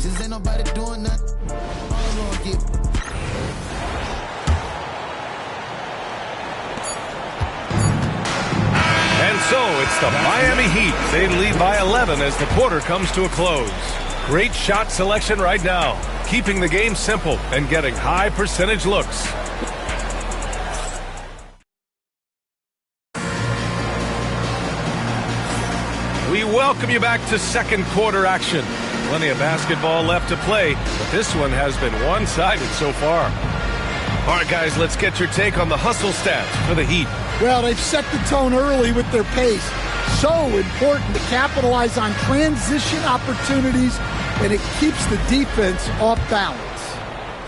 Just ain't nobody doing nothing. All gonna get. And so it's the Miami Heat. They lead by 11 as the quarter comes to a close. Great shot selection right now, keeping the game simple and getting high percentage looks. We welcome you back to second quarter action. Plenty of basketball left to play, but this one has been one-sided so far. All right, guys, let's get your take on the hustle stats for the Heat. Well, they've set the tone early with their pace. So important to capitalize on transition opportunities, and it keeps the defense off balance.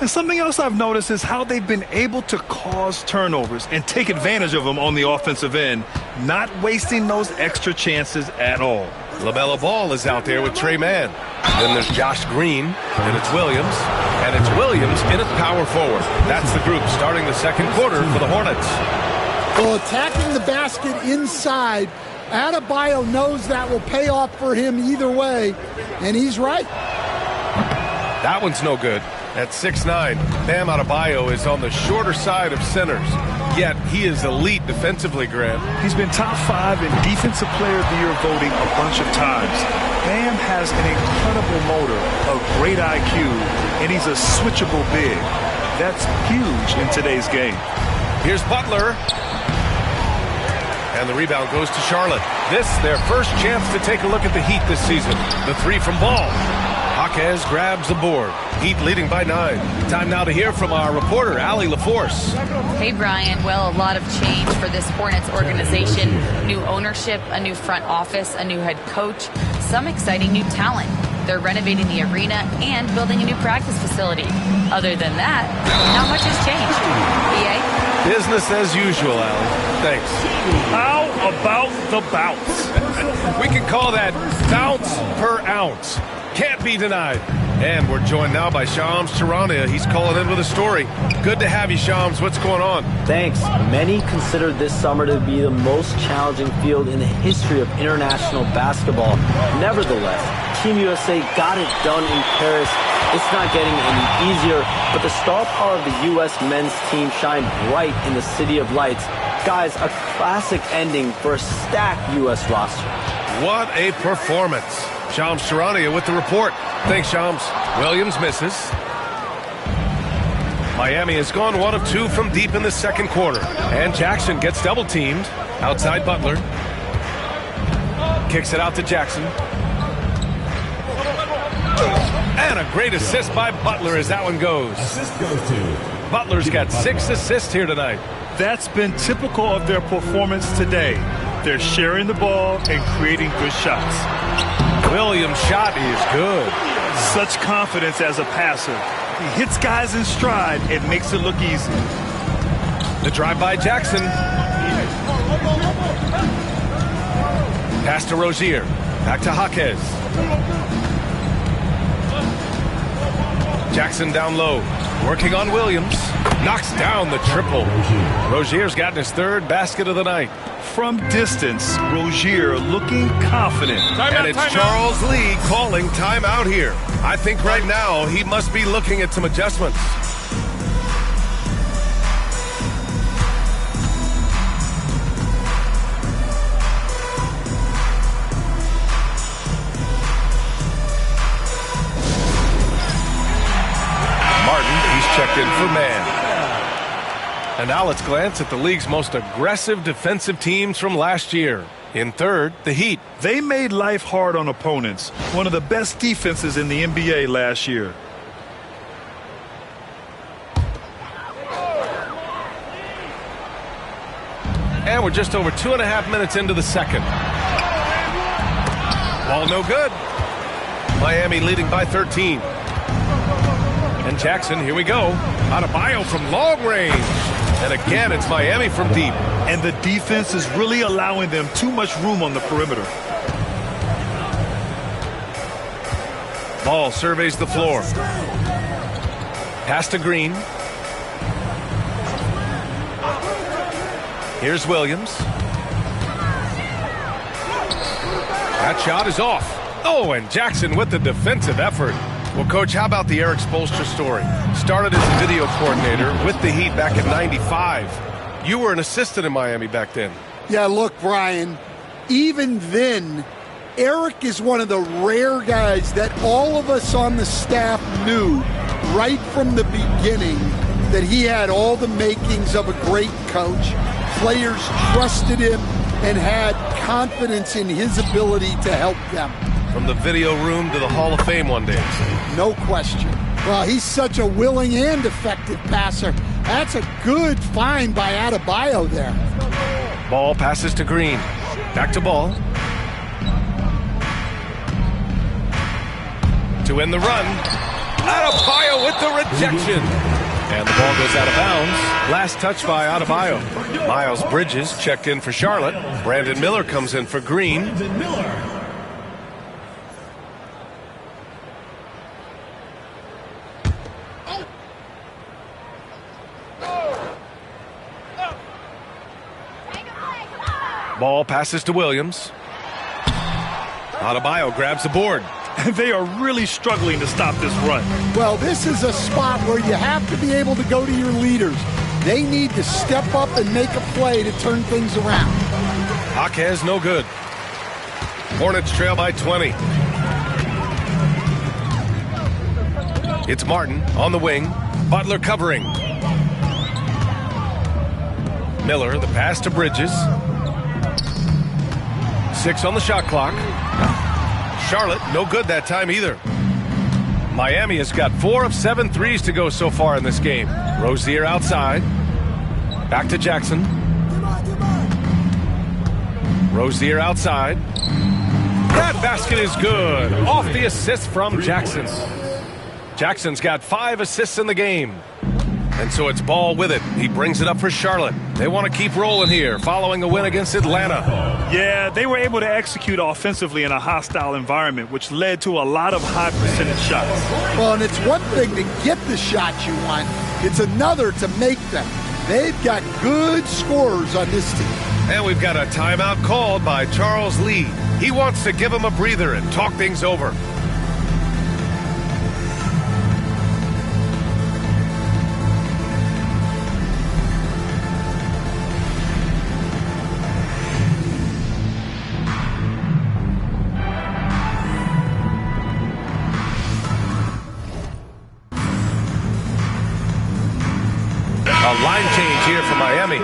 And something else I've noticed is how they've been able to cause turnovers and take advantage of them on the offensive end, not wasting those extra chances at all. LaMelo Ball is out there with Trey Mann. Then there's Josh Green, and it's Williams. And it's Williams in at power forward. That's the group starting the second quarter for the Hornets. Well, attacking the basket inside, Adebayo knows that will pay off for him either way, and he's right. That one's no good. At 6'9", Bam Adebayo is on the shorter side of centers. Yet he is elite defensively, Grant. He's been top 5 in Defensive Player of the Year voting a bunch of times. Bam has an incredible motor, a great IQ, and he's a switchable big. That's huge in today's game. Here's Butler. And the rebound goes to Charlotte. This, their first chance to take a look at the Heat this season. The three from Ball. Jaquez grabs the board. Heat leading by 9. Time now to hear from our reporter, Allie LaForce. Hey, Brian. Well, a lot of change for this Hornets organization. New ownership, a new front office, a new head coach, some exciting new talent. They're renovating the arena and building a new practice facility. Other than that, not much has changed. BA? Business as usual, Allie. Thanks. How about the bounce? We can call that bounce per ounce. Can't be denied. And we're joined now by Shams Charania. He's calling in with a story. Good to have you, Shams. What's going on? Thanks. Many consider this summer to be the most challenging field in the history of international basketball. Nevertheless, Team USA got it done in Paris. It's not getting any easier, but the star power of the U.S. men's team shined bright in the City of Lights. Guys, a classic ending for a stacked U.S. roster. What a performance. Shams Charania with the report. Thanks, Shams. Williams misses. Miami has gone 1 of 2 from deep in the second quarter. And Jackson gets double-teamed. Outside Butler. Kicks it out to Jackson. And a great assist by Butler as that one goes. Butler's got 6 assists here tonight. That's been typical of their performance today. They're sharing the ball and creating good shots. Williams' shot is good. Such confidence as a passer. He hits guys in stride and makes it look easy. The drive by Jackson. Pass to Rozier. Back to Jaquez. Jackson down low. Working on Williams. Knocks down the triple. Rozier's gotten his 3rd basket of the night. From distance, Rozier looking confident. And it's Charles Lee calling timeout here. I think right now he must be looking at some adjustments. Martin, he's checked in for Mann. And now let's glance at the league's most aggressive defensive teams from last year. In third, the Heat. They made life hard on opponents. One of the best defenses in the NBA last year. And we're just over 2.5 minutes into the second. Ball no good. Miami leading by 13. And Jackson, here we go. Adebayo from long range. And again, it's Miami from deep. And the defense is really allowing them too much room on the perimeter. Ball surveys the floor. Pass to Green. Here's Williams. That shot is off. Oh, and Jackson with the defensive effort. Well, Coach, how about the Eric Spoelstra story? Started as a video coordinator with the Heat back in '95. You were an assistant in Miami back then. Yeah, look, Brian, even then, Eric is one of the rare guys that all of us on the staff knew right from the beginning that he had all the makings of a great coach. Players trusted him and had confidence in his ability to help them. From the video room to the Hall of Fame one day. No question. Well, he's such a willing and effective passer. That's a good find by Adebayo there. Ball passes to Green. Back to Ball. To end the run. Adebayo with the rejection. And the ball goes out of bounds. Last touch by Adebayo. Miles Bridges checked in for Charlotte. Brandon Miller comes in for Green. Ball passes to Williams. Adebayo grabs the board. They are really struggling to stop this run. Well, this is a spot where you have to be able to go to your leaders. They need to step up and make a play to turn things around. Jaquez no good. Hornets trail by 20. It's Martin on the wing. Butler covering. Miller, the pass to Bridges. 6 on the shot clock. Charlotte, no good that time either. Miami has got 4 of 7 threes to go so far in this game. Rozier outside. Back to Jackson. Rozier outside. That basket is good. Off the assist from Jackson. Jackson's got 5 assists in the game. And so it's Ball with it. He brings it up for Charlotte. They want to keep rolling here following a win against Atlanta. Yeah, they were able to execute offensively in a hostile environment, which led to a lot of high percentage shots. Well, and it's one thing to get the shots you want. It's another to make them. They've got good scorers on this team. And we've got a timeout called by Charles Lee. He wants to give him a breather and talk things over. A line change here for Miami.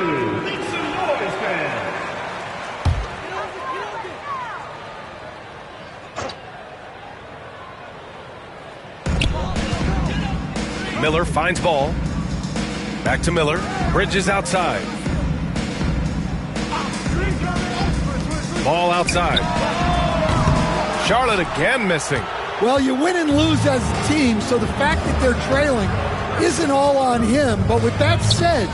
Miller finds Ball. Back to Miller. Bridges outside. Ball outside. Charlotte again missing. Well, you win and lose as a team, so the fact that they're trailing isn't all on him. But with that said,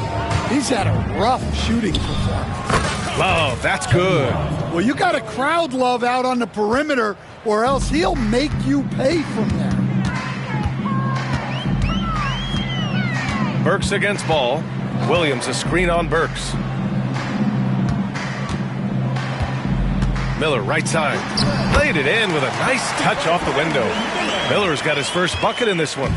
he's had a rough shooting performance. Love, that's good. Well, you got to crowd Love out on the perimeter, or else he'll make you pay from there. Burks against Ball. Williams a screen on Burks. Miller right side. Laid it in with a nice touch off the window. Miller's got his first bucket in this one.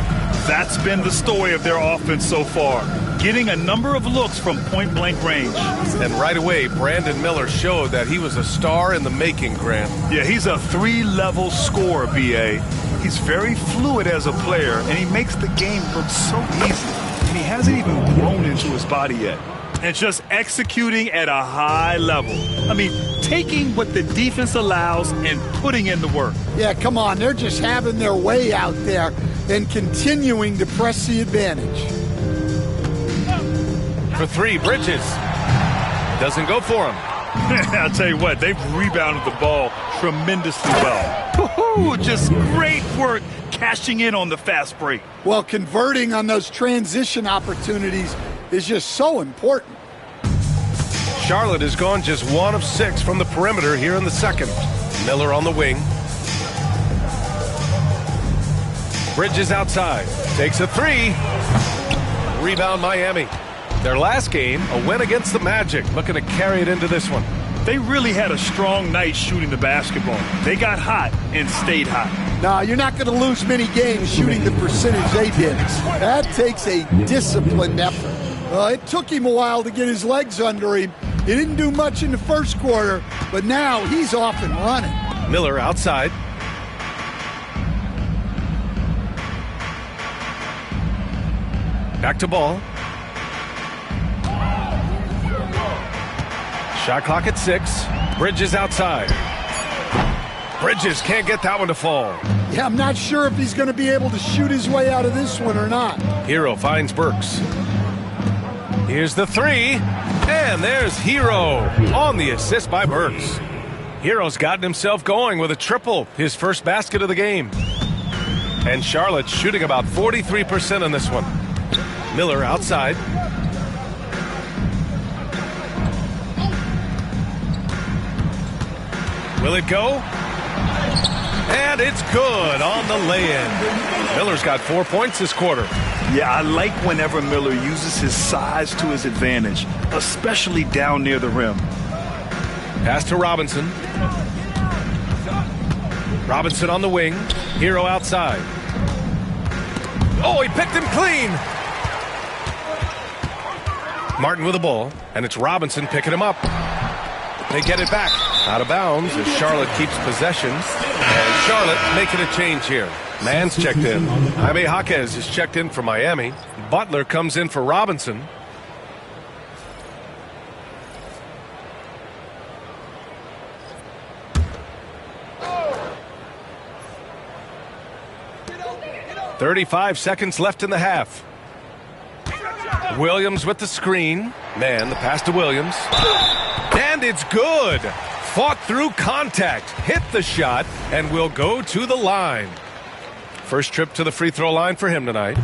That's been the story of their offense so far, getting a number of looks from point-blank range. And right away, Brandon Miller showed that he was a star in the making, Grant. Yeah, he's a 3-level scorer, B.A. He's very fluid as a player, and he makes the game look so easy. And he hasn't even grown into his body yet. And just executing at a high level. I mean, taking what the defense allows and putting in the work. Yeah, come on. They're just having their way out there and continuing to press the advantage. For 3, Bridges. Doesn't go for him. I'll tell you what, they've rebounded the ball tremendously well. Just great work cashing in on the fast break. Well, converting on those transition opportunities is just so important. Charlotte has gone just 1 of 6 from the perimeter here in the second. Miller on the wing. Bridges outside. Takes a 3. Rebound Miami. Their last game, a win against the Magic. Looking to carry it into this one. They really had a strong night shooting the basketball. They got hot and stayed hot. No, you're not going to lose many games shooting the percentage they did. That takes a disciplined effort. It took him a while to get his legs under him. He didn't do much in the first quarter, but now he's off and running. Miller outside. Back to ball. Shot clock at 6. Bridges outside. Bridges can't get that one to fall. Yeah, I'm not sure if he's going to be able to shoot his way out of this one or not. Hero finds Burks. Here's the 3. And there's Hero on the assist by Burks. Hero's gotten himself going with a triple, his first basket of the game. And Charlotte's shooting about 43% on this one. Miller outside. Will it go? And it's good on the lay-in. Miller's got 4 points this quarter. Yeah, I like whenever Miller uses his size to his advantage, especially down near the rim. Pass to Robinson. Robinson on the wing. Hero outside. Oh, he picked him clean. Martin with the ball, and it's Robinson picking him up. They get it back. Out of bounds as Charlotte keeps possession. And Charlotte making a change here. Mann's checked in. Jaime Jaquez is checked in for Miami. Butler comes in for Robinson. .35 seconds left in the half. Williams with the screen. Mann, the pass to Williams. And it's good. Fought through contact, hit the shot, and will go to the line. First trip to the free throw line for him tonight.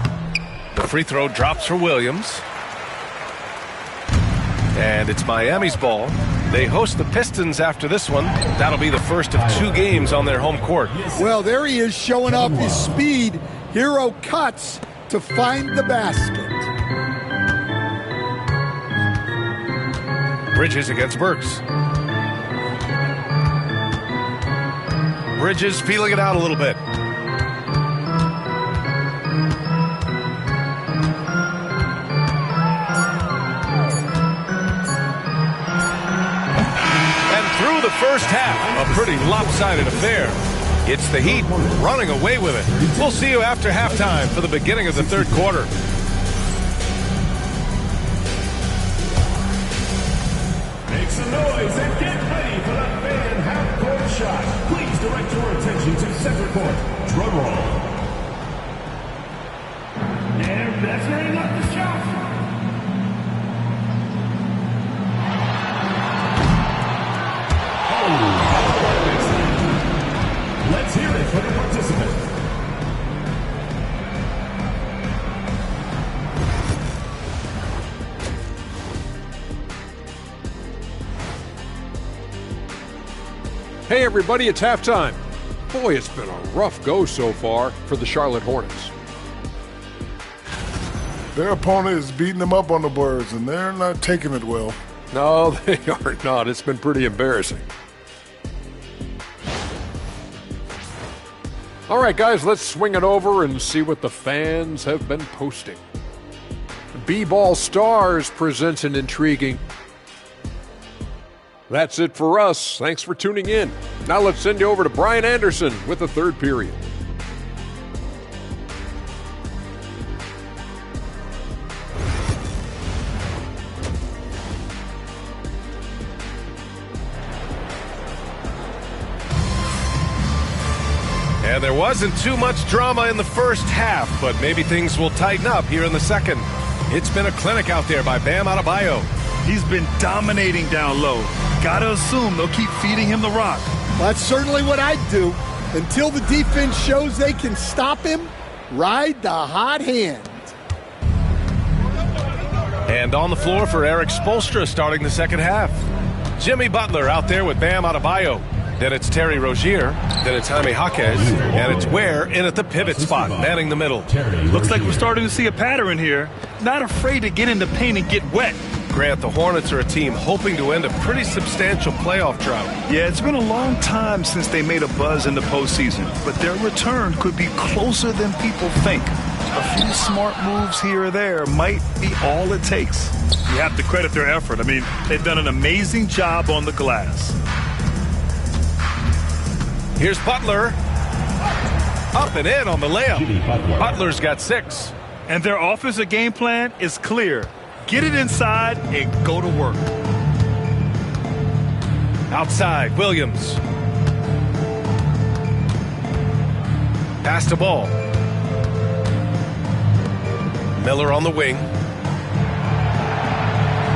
The free throw drops for Williams. And it's Miami's ball. They host the Pistons after this one. That'll be the first of 2 games on their home court. Well, there he is showing off his speed. Hero cuts to find the basket. Bridges against Burks. Bridges feeling it out a little bit. And through the first half, a pretty lopsided affair. It's the Heat running away with it. We'll see you after halftime for the beginning of the third quarter. Make some noise and get ready for the fan half-court shot. Please direct your attention to center court. Drum roll. And measuring up the shot. Let's hear it for the participant. Hey everybody, it's halftime. Boy, it's been a rough go so far for the Charlotte Hornets. Their opponent is beating them up on the boards, and they're not taking it well. No, they are not. It's been pretty embarrassing. All right, guys, let's swing it over and see what the fans have been posting. B-Ball Stars presents an intriguing. That's it for us. Thanks for tuning in. Now let's send you over to Brian Anderson with the third period. And there wasn't too much drama in the first half, but maybe things will tighten up here in the second. It's been a clinic out there by Bam Adebayo. He's been dominating down low. Gotta assume they'll keep feeding him the rock. That's certainly what I'd do. Until the defense shows they can stop him, ride the hot hand. And on the floor for Eric Spoelstra starting the second half. Jimmy Butler out there with Bam Adebayo. Then it's Terry Rozier. Then it's Jaime Jaquez. And it's Ware in at the pivot spot, manning the middle. Looks like we're starting to see a pattern here. Not afraid to get in the paint and get wet. Grant, the Hornets are a team hoping to end a pretty substantial playoff drought. Yeah, it's been a long time since they made a buzz in the postseason, but their return could be closer than people think. A few smart moves here or there might be all it takes. You have to credit their effort. I mean, they've done an amazing job on the glass. Here's Butler. Up and in on the layup. Butler's got 6. And their offensive game plan is clear. Get it inside and go to work. Outside, Williams. Pass the ball. Miller on the wing.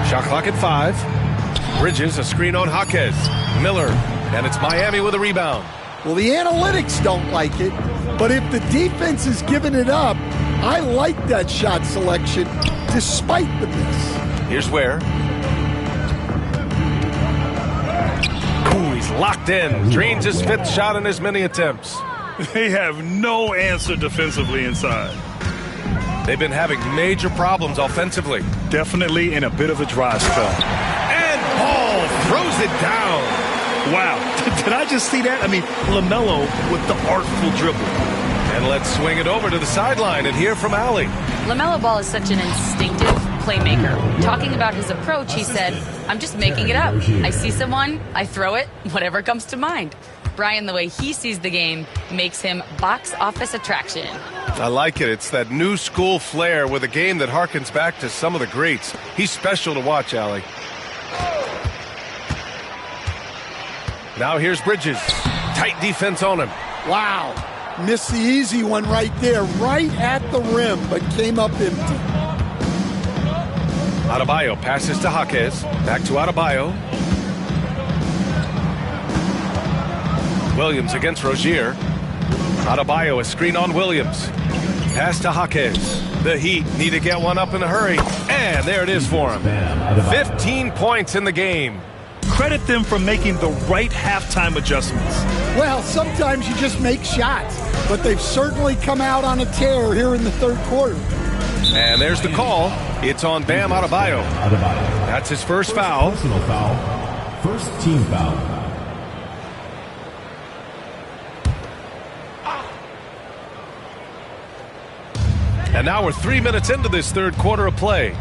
Shot clock at 5. Bridges, a screen on Jaquez. Miller, and it's Miami with a rebound. Well, the analytics don't like it, but if the defense is giving it up, I like that shot selection despite the miss. Here's Ware. Ooh, he's locked in. Drains his 5th shot in as many attempts. They have no answer defensively inside. They've been having major problems offensively. Definitely in a bit of a dry spell. And Paul throws it down. Wow. Did I just see that? I mean, LaMelo with the artful dribble. And let's swing it over to the sideline and hear from Allie. LaMelo Ball is such an instinctive playmaker. Talking about his approach, he said, I'm just making it up. I see someone, I throw it, whatever comes to mind. Brian, the way he sees the game makes him box office attraction. I like it. It's that new school flair with a game that harkens back to some of the greats. He's special to watch, Allie. Now here's Bridges. Tight defense on him. Wow. Missed the easy one right there, right at the rim, but came up empty. Adebayo passes to Jaquez. Back to Adebayo. Williams against Rozier. Adebayo, a screen on Williams. Pass to Jaquez. The Heat need to get one up in a hurry. And there it is for him. 15 points in the game. Credit them for making the right halftime adjustments. Well, sometimes you just make shots, but they've certainly come out on a tear here in the 3rd quarter. And there's the call. It's on Bam Adebayo. That's his first foul. Personal foul. First team foul. And now we're 3 minutes into this 3rd quarter of play.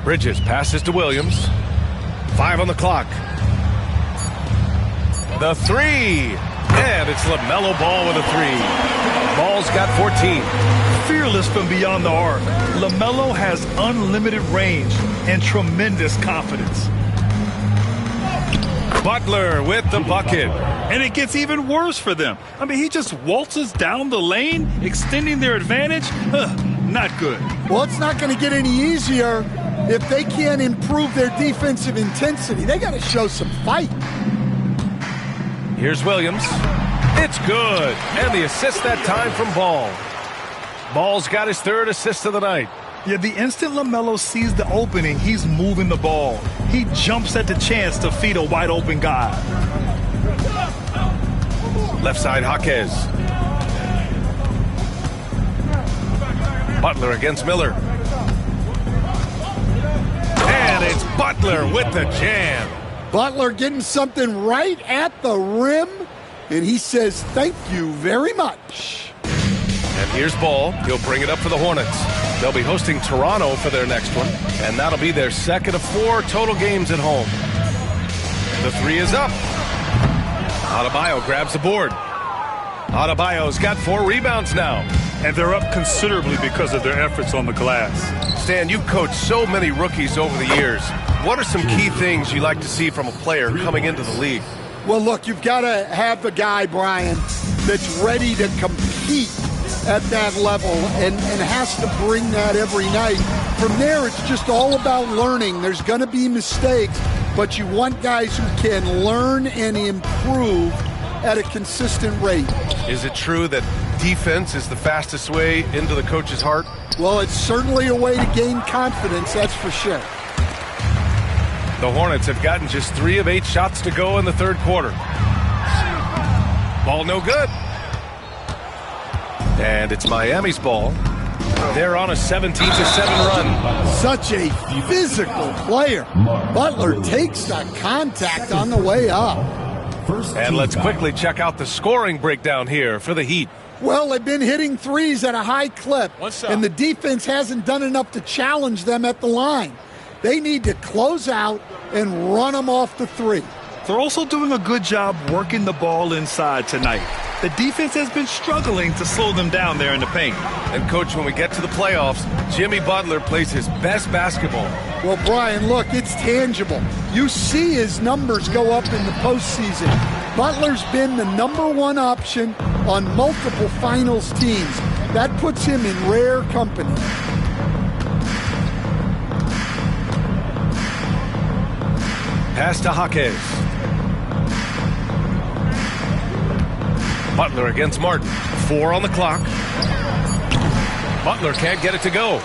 Bridges passes to Williams. 5 on the clock. The 3. And it's LaMelo Ball with a 3. Ball's got 14. Fearless from beyond the arc. LaMelo has unlimited range and tremendous confidence. Butler with the bucket. And it gets even worse for them. I mean, he just waltzes down the lane, extending their advantage. Not good. Well, it's not going to get any easier if they can't improve their defensive intensity. They got to show some fight. Here's Williams. It's good. And the assist that time from Ball. Ball's got his 3rd assist of the night. Yeah, the instant LaMelo sees the opening, he's moving the ball. He jumps at the chance to feed a wide open guy. Left side, Jaquez. Butler against Miller. And it's Butler with the jam. Butler getting something right at the rim, and he says thank you very much. And here's Ball. He'll bring it up for the Hornets. They'll be hosting Toronto for their next one, and that'll be their 2nd of 4 total games at home. The 3 is up. Adebayo grabs the board. Adebayo's got 4 rebounds now. And they're up considerably because of their efforts on the glass. Stan, you've coached so many rookies over the years. What are some key things you like to see from a player coming into the league? Well, look, you've got to have a guy, Brian, that's ready to compete at that level and has to bring that every night. From there, it's just all about learning. There's going to be mistakes, but you want guys who can learn and improve at a consistent rate. Is it true that defense is the fastest way into the coach's heart? Well, it's certainly a way to gain confidence, that's for sure. The Hornets have gotten just 3 of 8 shots to go in the 3rd quarter. Ball no good. And it's Miami's ball. They're on a 17-7 run. Such a physical player. Butler takes the contact on the way up. And let's quickly check out the scoring breakdown here for the Heat. Well, they've been hitting threes at a high clip, and the defense hasn't done enough to challenge them at the line. They need to close out and run them off the three. They're also doing a good job working the ball inside tonight. The defense has been struggling to slow them down there in the paint. And, Coach, when we get to the playoffs, Jimmy Butler plays his best basketball. Well, Brian, look, it's tangible. You see his numbers go up in the postseason. Butler's been the #1 option on multiple finals teams. That puts him in rare company. Pass to Jaquez. Butler against Martin. 4 on the clock. Butler can't get it to go.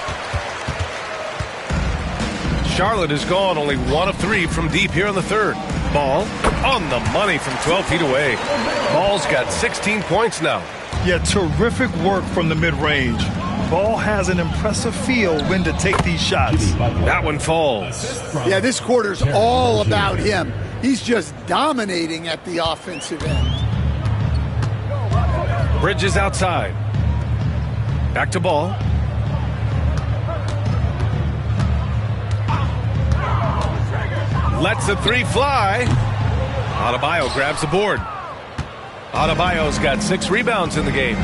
Charlotte is gone, only 1 of 3 from deep here in the third. Ball on the money from 12 feet away. Ball's got 16 points now. Yeah, terrific work from the mid-range. Ball has an impressive feel when to take these shots. That one falls. Yeah, this quarter's all about him. He's just dominating at the offensive end. Bridges outside. Back to Ball. Lets the three fly. Adebayo grabs the board. Adebayo's got 6 rebounds in the game.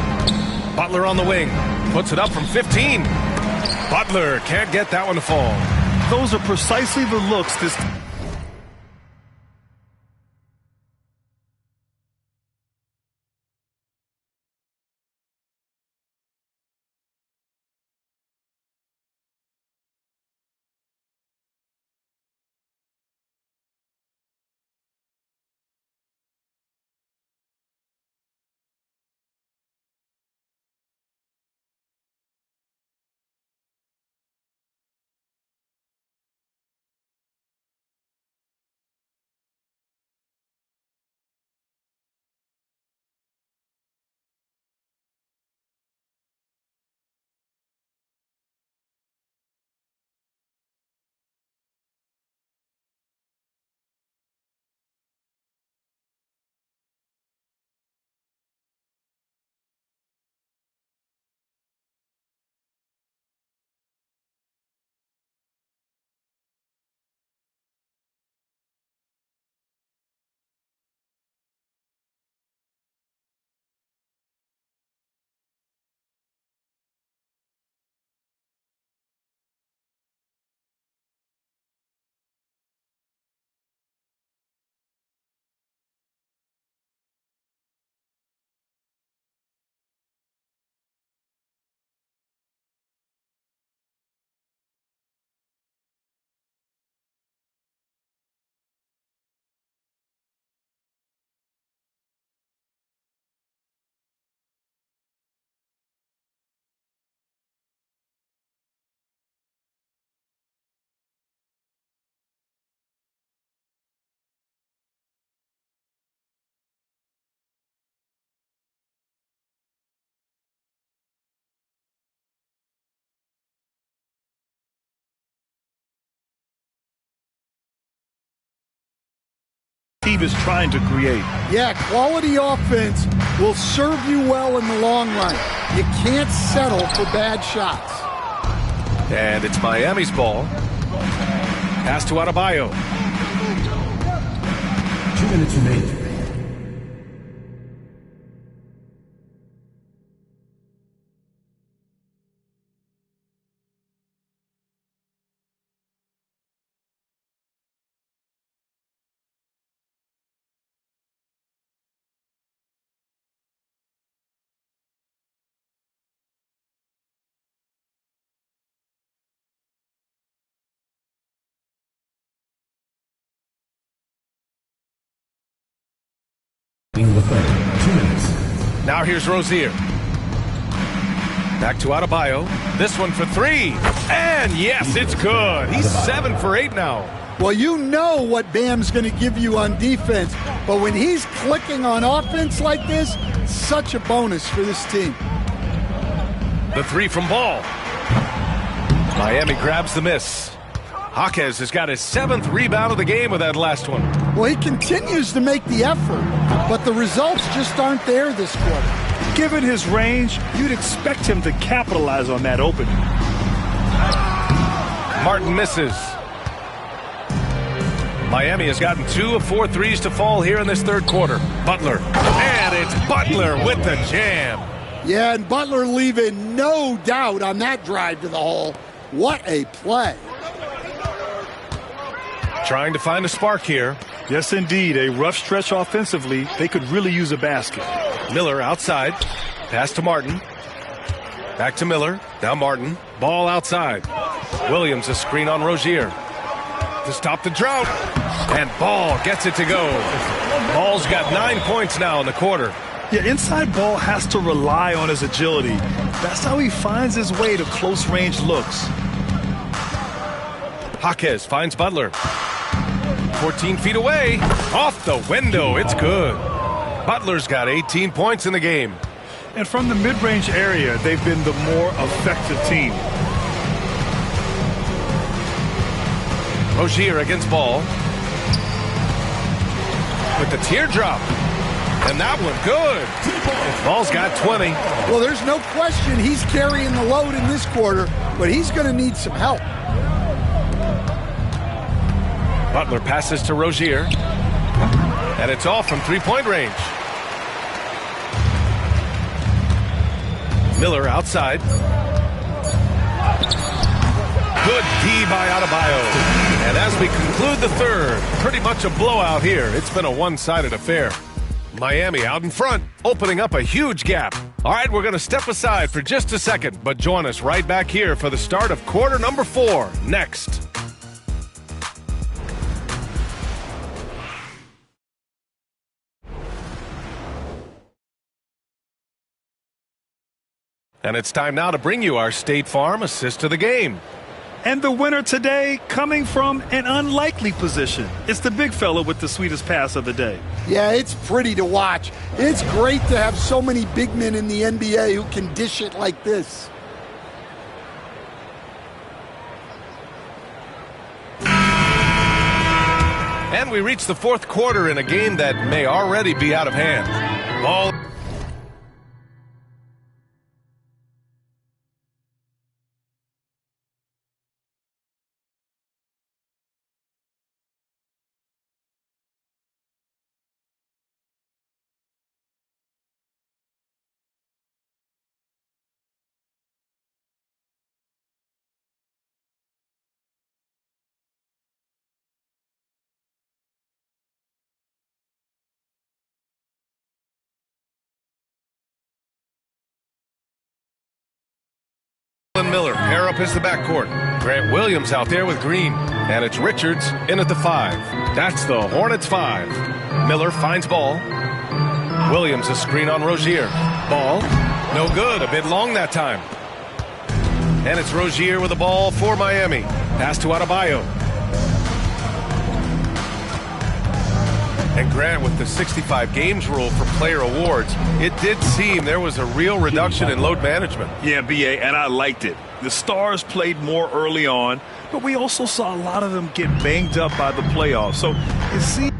Butler on the wing. Puts it up from 15. Butler can't get that one to fall. Those are precisely the looks this... team is trying to create. Yeah, quality offense will serve you well in the long run. You can't settle for bad shots. And it's Miami's ball. Pass to Adebayo. 2 minutes remaining. The third. 2 minutes. Now here's Rozier. Back to Adebayo. This one for 3. And yes, it's good. He's 7 for 8 now. Well, you know what Bam's going to give you on defense, but when he's clicking on offense like this, such a bonus for this team. The three from Ball. Miami grabs the miss. Jaquez has got his 7th rebound of the game with that last one. Well, he continues to make the effort, but the results just aren't there this quarter. Given his range, you'd expect him to capitalize on that opening. Martin misses. Miami has gotten 2 of 4 threes to fall here in this third quarter. Butler. And it's Butler with the jam. Yeah, and Butler leaving no doubt on that drive to the hole. What a play. Trying to find a spark here. Yes, indeed. A rough stretch offensively. They could really use a basket. Miller outside. Pass to Martin. Back to Miller. Now Martin. Ball outside. Williams a screen on Rozier. To stop the drought. And Ball gets it to go. Ball's got 9 points now in the quarter. Yeah, inside Ball has to rely on his agility. That's how he finds his way to close-range looks. Jaquez finds Butler. 14 feet away. Off the window. It's good. Butler's got 18 points in the game. And from the mid-range area, they've been the more effective team. Rozier against Ball. With the teardrop. And that one good. Ball's got 20. Well, there's no question he's carrying the load in this quarter, but he's going to need some help. Butler passes to Rozier. And it's off from three-point range. Miller outside. Good D by Adebayo. And as we conclude the third, pretty much a blowout here. It's been a one-sided affair. Miami out in front, opening up a huge gap. All right, we're going to step aside for just a second, but join us right back here for the start of quarter number 4 next. And it's time now to bring you our State Farm assist of the game. And the winner today coming from an unlikely position. It's the big fella with the sweetest pass of the day. Yeah, it's pretty to watch. It's great to have so many big men in the NBA who can dish it like this. And we reach the fourth quarter in a game that may already be out of hand. Ball. Miller pair up as the backcourt. Grant Williams out there with Green. And it's Richards in at the 5. That's the Hornets 5. Miller finds Ball. Williams a screen on Rozier. Ball. No good. A bit long that time. And it's Rozier with the ball for Miami. Pass to Adebayo. And Grant with the 65 games rule for player awards. It did seem there was a real reduction in load management. Yeah, B.A., and I liked it. The Stars played more early on, but we also saw a lot of them get banged up by the playoffs. So it seems...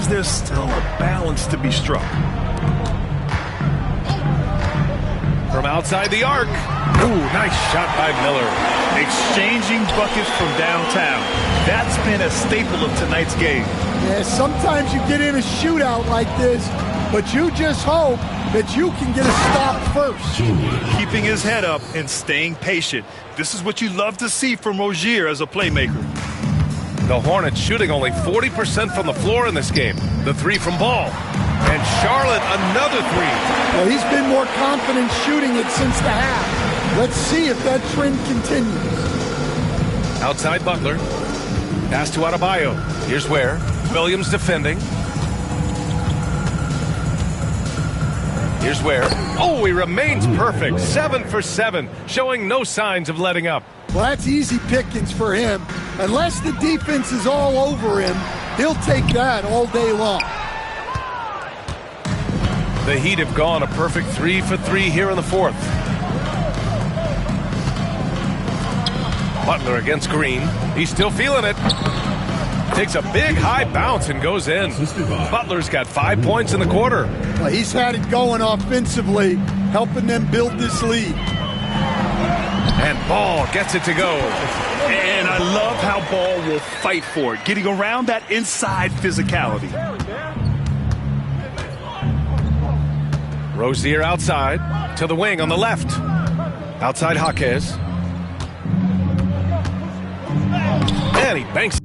there's still a balance to be struck. From outside the arc. Ooh, nice shot by Miller. Exchanging buckets from downtown. That's been a staple of tonight's game. Yeah, sometimes you get in a shootout like this, but you just hope that you can get a stop first. Keeping his head up and staying patient. This is what you love to see from Rozier as a playmaker. The Hornets shooting only 40% from the floor in this game. The three from Ball. And Charlotte, another three. Well, he's been more confident shooting it since the half. Let's see if that trend continues. Outside Butler. Pass to Adebayo. Here's Ware. Williams defending. Here's Ware. Oh, he remains perfect. 7 for 7, showing no signs of letting up. Well, that's easy pickings for him. Unless the defense is all over him, he'll take that all day long. The Heat have gone a perfect 3 for 3 here in the fourth. Butler against Green. He's still feeling it. Takes a big high bounce and goes in. Butler's got 5 points in the quarter. Well, he's had it going offensively, helping them build this lead. And Ball gets it to go. And I love how Ball will fight for it, getting around that inside physicality. Rozier outside to the wing on the left. Outside Jaquez. And he banks.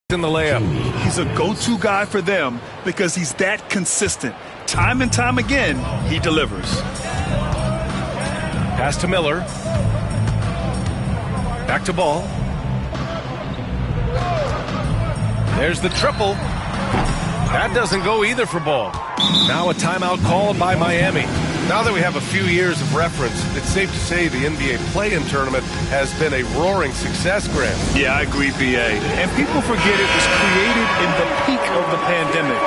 In the layup. He's a go-to guy for them because he's that consistent. Time and time again, he delivers. Pass to Miller. Back to Ball. There's the triple. That doesn't go either for Ball. Now a timeout called by Miami. Now that we have a few years of reference, it's safe to say the NBA play-in tournament has been a roaring success, Grant. Yeah, I agree, B.A. And people forget it was created in the peak of the pandemic.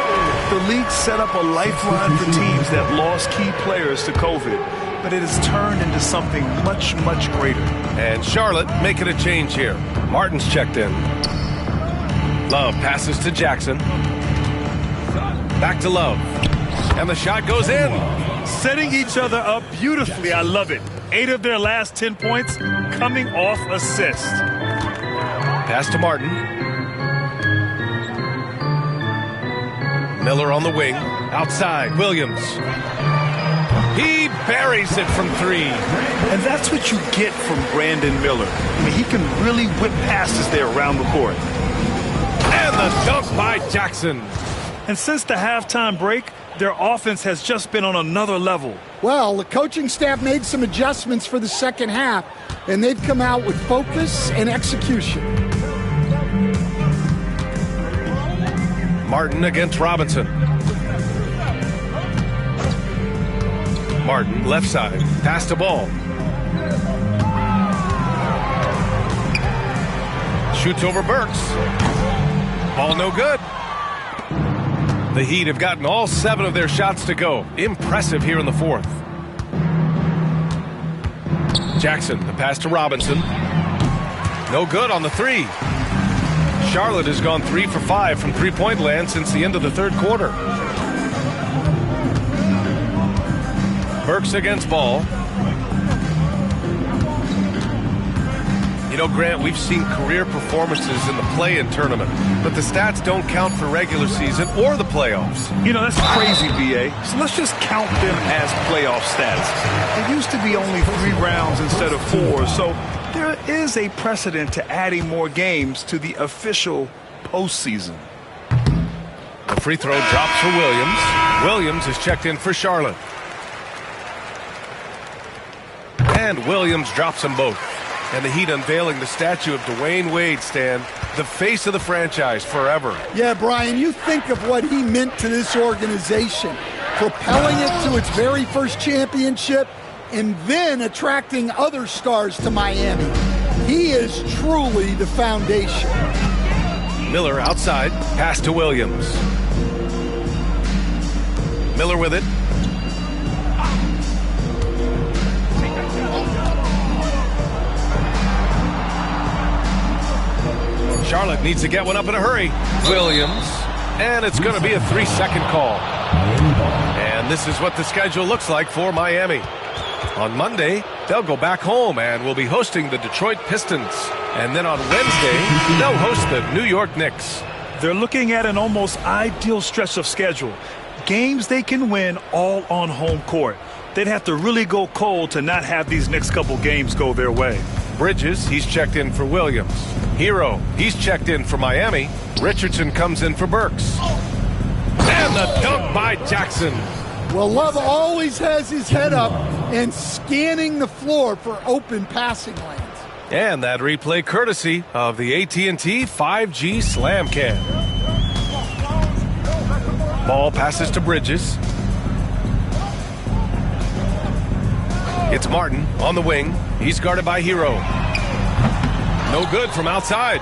The league set up a lifeline for teams that lost key players to COVID, but it has turned into something much, much greater. And Charlotte making a change here. Martin's checked in. Love passes to Jackson. Back to Love. And the shot goes in. Setting each other up beautifully. I love it. 8 of their last 10 points coming off assists. Pass to Martin. Miller on the wing. Outside. Williams. He buries it from 3. And that's what you get from Brandon Miller. I mean, he can really whip passes there around the court. And the dunk by Jackson. And since the halftime break, their offense has just been on another level. Well, the coaching staff made some adjustments for the second half, and they've come out with focus and execution. Martin against Robinson. Martin, left side, pass to Ball. Shoots over Burks. Ball no good. The Heat have gotten all 7 of their shots to go. Impressive here in the fourth. Jackson, the pass to Robinson. No good on the 3. Charlotte has gone 3 for 5 from three-point land since the end of the third quarter. Burks against Ball. You know, Grant, we've seen career performances in the play-in tournament, but the stats don't count for regular season or the playoffs. You know, that's crazy, B.A. So let's just count them as playoff stats. It used to be only 3 rounds instead of 4, so there is a precedent to adding more games to the official postseason. The free throw drops for Williams. Williams is checked in for Charlotte. And Williams drops them both. And the Heat unveiling the statue of Dwayne Wade, Stan, the face of the franchise forever. Yeah, Brian, you think of what he meant to this organization, propelling it to its very first championship and then attracting other stars to Miami. He is truly the foundation. Miller outside, pass to Williams. Miller with it. Charlotte needs to get one up in a hurry. Williams. And it's going to be a 3-second call. And this is what the schedule looks like for Miami. On Monday, they'll go back home and will be hosting the Detroit Pistons. And then on Wednesday, they'll host the New York Knicks. They're looking at an almost ideal stretch of schedule. Games they can win all on home court. They'd have to really go cold to not have these next couple games go their way. Bridges, he's checked in for Williams. Hero, he's checked in for Miami. Richardson comes in for Burks. And the dunk by Jackson. Well, Love always has his head up and scanning the floor for open passing lanes. And that replay courtesy of the AT&T 5G Slam Cam. Ball passes to Bridges. It's Martin on the wing. He's guarded by Hero. No good from outside.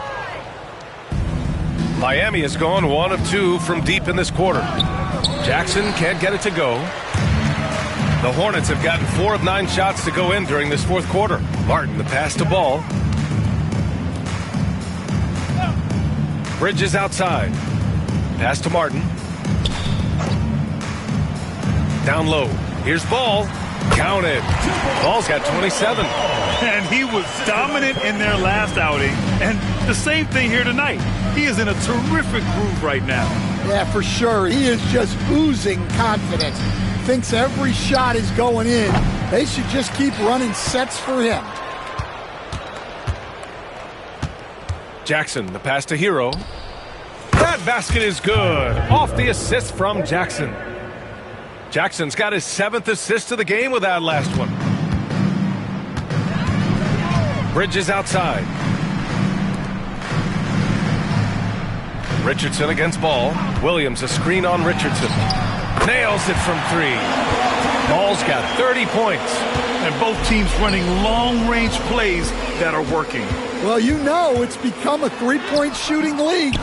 Miami has gone 1 of 2 from deep in this quarter. Jackson can't get it to go. The Hornets have gotten 4 of 9 shots to go in during this fourth quarter. Martin, the pass to Ball. Bridges outside. Pass to Martin. Down low. Here's Ball. Counted. Ball's got 27. And he was dominant in their last outing. And the same thing here tonight. He is in a terrific groove right now. Yeah, for sure. He is just oozing confidence. Thinks every shot is going in. They should just keep running sets for him. Jackson, the pass to Hero. That basket is good. Off the assist from Jackson. Jackson's got his 7th assist of the game with that last one. Bridges outside. Richardson against Ball. Williams a screen on Richardson. Nails it from 3. Ball's got 30 points. And both teams running long-range plays that are working. Well, you know it's become a three-point shooting league.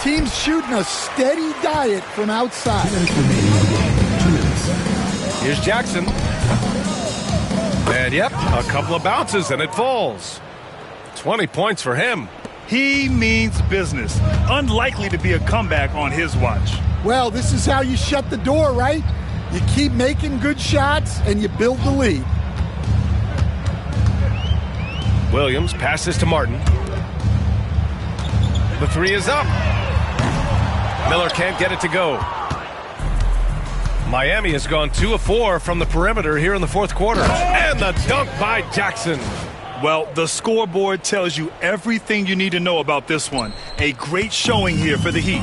Teams shooting a steady diet from outside. Here's Jackson. And yep, a couple of bounces and it falls. 20 points for him. He means business. Unlikely to be a comeback on his watch. Well, this is how you shut the door, right? You keep making good shots and you build the lead. Williams passes to Martin. The 3 is up. Miller can't get it to go. Miami has gone 2 of 4 from the perimeter here in the fourth quarter. And the dunk by Jackson. Well, the scoreboard tells you everything you need to know about this one. A great showing here for the Heat.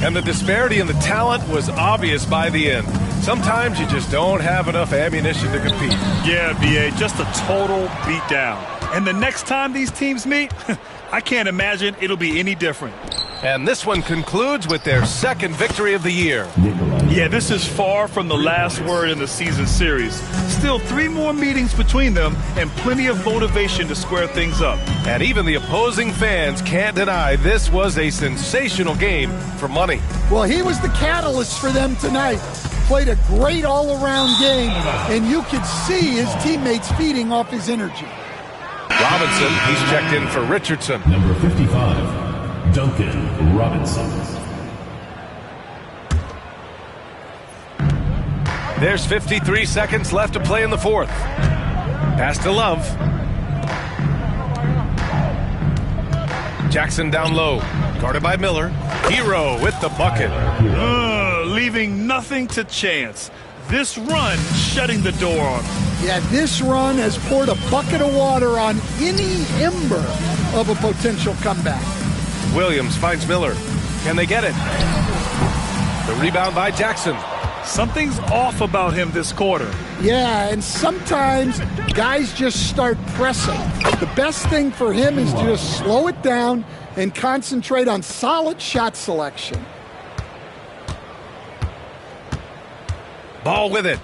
And the disparity in the talent was obvious by the end. Sometimes you just don't have enough ammunition to compete. Yeah, B.A., just a total beatdown. And the next time these teams meet, I can't imagine it'll be any different. And this one concludes with their second victory of the year. Yeah, this is far from the last word in the season series. Still 3 more meetings between them and plenty of motivation to square things up. And even the opposing fans can't deny this was a sensational game for Money. Well, he was the catalyst for them tonight. Played a great all-around game, and you could see his teammates feeding off his energy. Robinson, he's checked in for Richardson. Number 55, Duncan Robinson. There's 53 seconds left to play in the fourth. Pass to Love. Jackson down low. Guarded by Miller. Hero with the bucket. Leaving nothing to chance. This run shutting the door on him. Yeah, this run has poured a bucket of water on any ember of a potential comeback. Williams finds Miller. Can they get it? The rebound by Jackson. Something's off about him this quarter. Yeah, and sometimes guys just start pressing. The best thing for him is to just slow it down and concentrate on solid shot selection. Ball with it.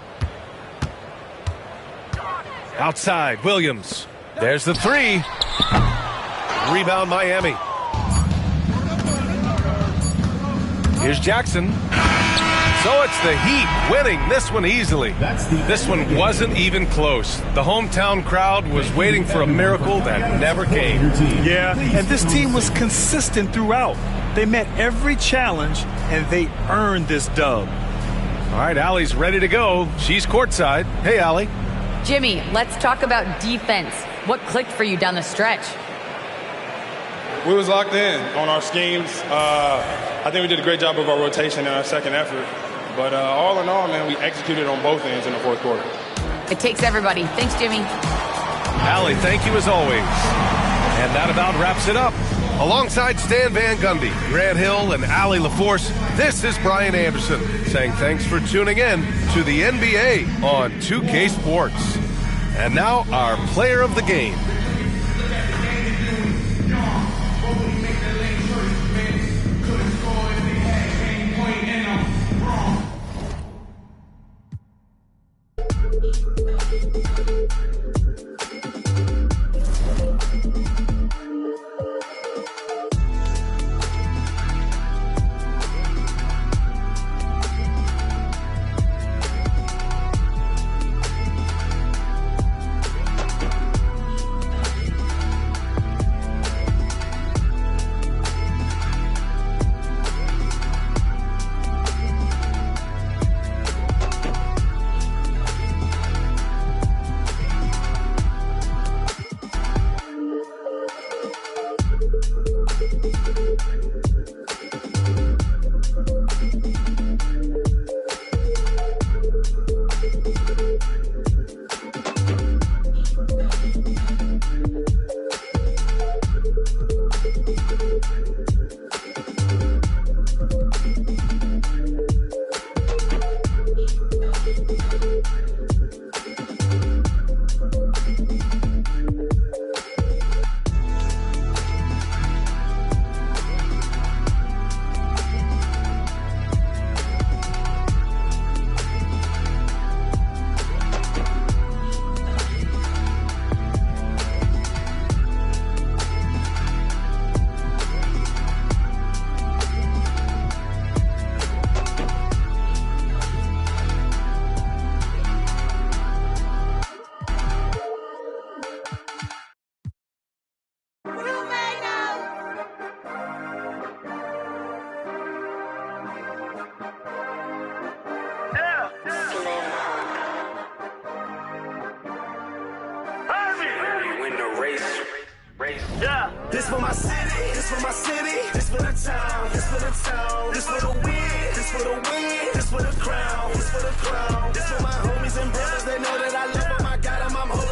Outside, Williams. There's the three. Rebound, Miami. Here's Jackson. So it's the Heat winning this one easily. This one wasn't even close. The hometown crowd was waiting for a miracle that never came. Yeah, and this team was consistent throughout. They met every challenge, and they earned this dub. All right, Allie's ready to go. She's courtside. Hey, Allie. Jimmy, let's talk about defense. What clicked for you down the stretch? We was locked in on our schemes. I think we did a great job of our rotation in our second effort. But all in all, man, we executed on both ends in the fourth quarter. It takes everybody. Thanks, Jimmy. Allie, thank you as always. And that about wraps it up. Alongside Stan Van Gundy, Grant Hill, and Allie LaForce, this is Brian Anderson saying thanks for tuning in to the NBA on 2K Sports. And now our player of the game. This for my city, this for my city, this for the town, this for the town, this for the win, this for the win, this for the crown, this for the crown, this for my homies and brothers, they know that I love them, I got them, I'm hoping.